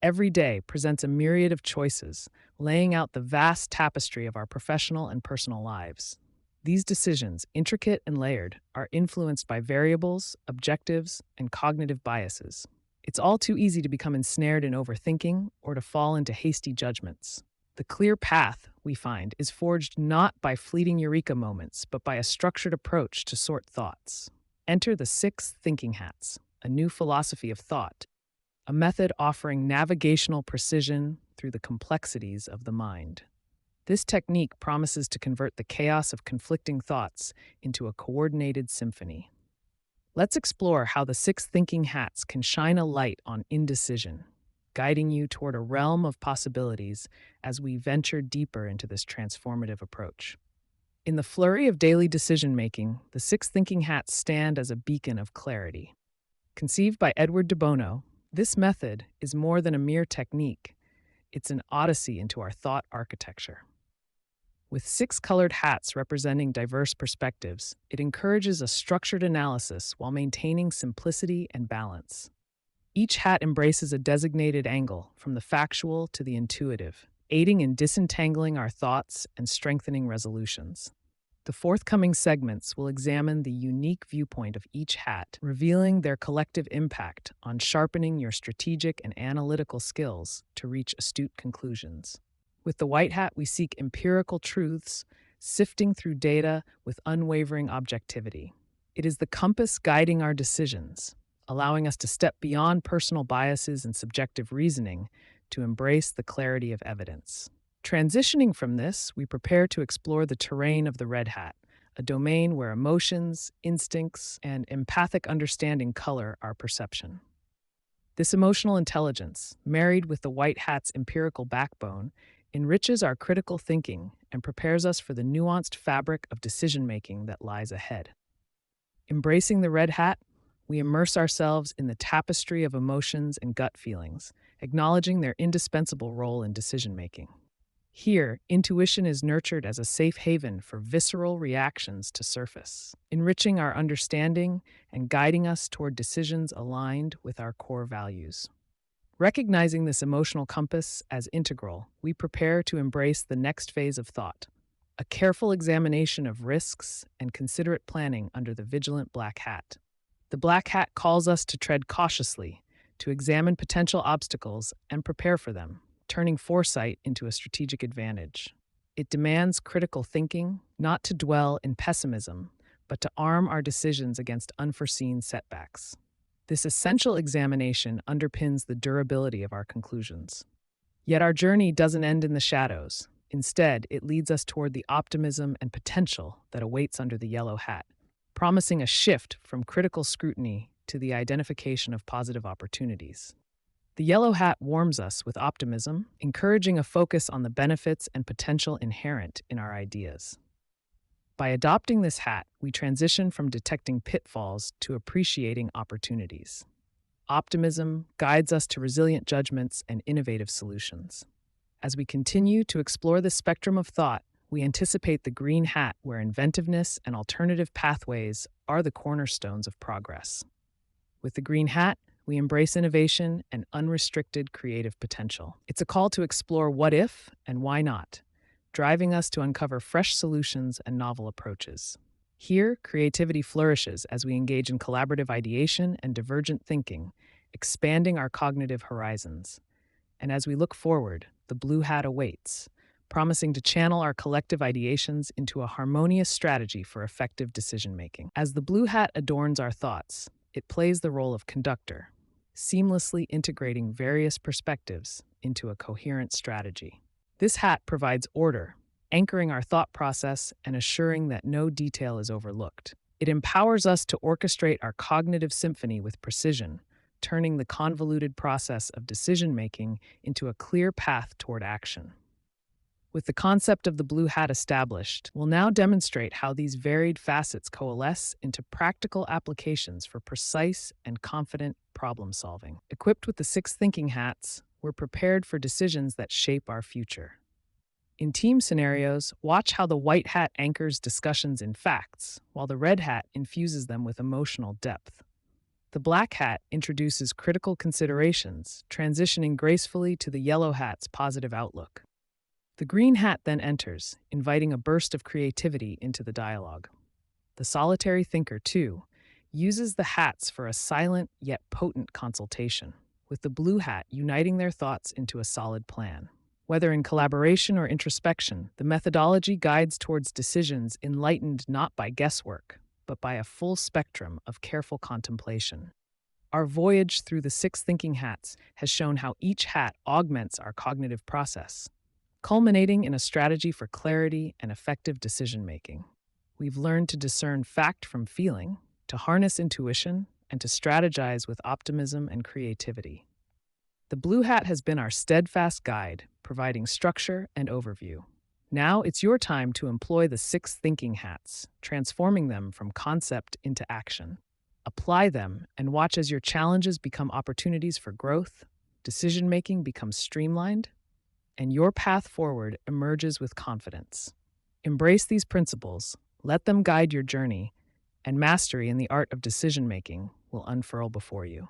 Every day presents a myriad of choices, laying out the vast tapestry of our professional and personal lives. These decisions, intricate and layered, are influenced by variables, objectives, and cognitive biases. It's all too easy to become ensnared in overthinking or to fall into hasty judgments. The clear path, we find, is forged not by fleeting eureka moments, but by a structured approach to sort thoughts. Enter the six thinking hats, a new philosophy of thought, a method offering navigational precision through the complexities of the mind. This technique promises to convert the chaos of conflicting thoughts into a coordinated symphony. Let's explore how the six thinking hats can shine a light on indecision, guiding you toward a realm of possibilities as we venture deeper into this transformative approach. In the flurry of daily decision making, the six thinking hats stand as a beacon of clarity. Conceived by Edward de Bono, this method is more than a mere technique, it's an odyssey into our thought architecture. With six colored hats representing diverse perspectives, it encourages a structured analysis while maintaining simplicity and balance. Each hat embraces a designated angle, from the factual to the intuitive, aiding in disentangling our thoughts and strengthening resolutions. The forthcoming segments will examine the unique viewpoint of each hat, revealing their collective impact on sharpening your strategic and analytical skills to reach astute conclusions. With the white hat, we seek empirical truths, sifting through data with unwavering objectivity. It is the compass guiding our decisions, allowing us to step beyond personal biases and subjective reasoning to embrace the clarity of evidence. Transitioning from this, we prepare to explore the terrain of the red hat, a domain where emotions, instincts, and empathic understanding color our perception. This emotional intelligence, married with the white hat's empirical backbone, enriches our critical thinking and prepares us for the nuanced fabric of decision-making that lies ahead. Embracing the red hat, we immerse ourselves in the tapestry of emotions and gut feelings, acknowledging their indispensable role in decision-making. Here, intuition is nurtured as a safe haven for visceral reactions to surface, enriching our understanding and guiding us toward decisions aligned with our core values. Recognizing this emotional compass as integral, we prepare to embrace the next phase of thought, a careful examination of risks and considerate planning under the vigilant black hat. The black hat calls us to tread cautiously, to examine potential obstacles and prepare for them, turning foresight into a strategic advantage. It demands critical thinking, not to dwell in pessimism, but to arm our decisions against unforeseen setbacks. This essential examination underpins the durability of our conclusions. Yet our journey doesn't end in the shadows. Instead, it leads us toward the optimism and potential that awaits under the yellow hat, promising a shift from critical scrutiny to the identification of positive opportunities. The yellow hat warms us with optimism, encouraging a focus on the benefits and potential inherent in our ideas. By adopting this hat, we transition from detecting pitfalls to appreciating opportunities. Optimism guides us to resilient judgments and innovative solutions. As we continue to explore the spectrum of thought, we anticipate the green hat where inventiveness and alternative pathways are the cornerstones of progress. With the green hat, we embrace innovation and unrestricted creative potential. It's a call to explore what if and why not, driving us to uncover fresh solutions and novel approaches. Here, creativity flourishes as we engage in collaborative ideation and divergent thinking, expanding our cognitive horizons. And as we look forward, the blue hat awaits, promising to channel our collective ideations into a harmonious strategy for effective decision-making. As the blue hat adorns our thoughts, it plays the role of conductor, seamlessly integrating various perspectives into a coherent strategy. This hat provides order, anchoring our thought process and assuring that no detail is overlooked. It empowers us to orchestrate our cognitive symphony with precision, turning the convoluted process of decision-making into a clear path toward action. With the concept of the blue hat established, we'll now demonstrate how these varied facets coalesce into practical applications for precise and confident problem solving. Equipped with the six thinking hats, we're prepared for decisions that shape our future. In team scenarios, watch how the white hat anchors discussions in facts, while the red hat infuses them with emotional depth. The black hat introduces critical considerations, transitioning gracefully to the yellow hat's positive outlook. The green hat then enters, inviting a burst of creativity into the dialogue. The solitary thinker, too, uses the hats for a silent yet potent consultation, with the blue hat uniting their thoughts into a solid plan. Whether in collaboration or introspection, the methodology guides towards decisions enlightened not by guesswork, but by a full spectrum of careful contemplation. Our voyage through the six thinking hats has shown how each hat augments our cognitive process, culminating in a strategy for clarity and effective decision making. We've learned to discern fact from feeling, to harness intuition, and to strategize with optimism and creativity. The blue hat has been our steadfast guide, providing structure and overview. Now it's your time to employ the six thinking hats, transforming them from concept into action. Apply them and watch as your challenges become opportunities for growth, decision making becomes streamlined, and your path forward emerges with confidence. Embrace these principles, let them guide your journey, and mastery in the art of decision making will unfurl before you.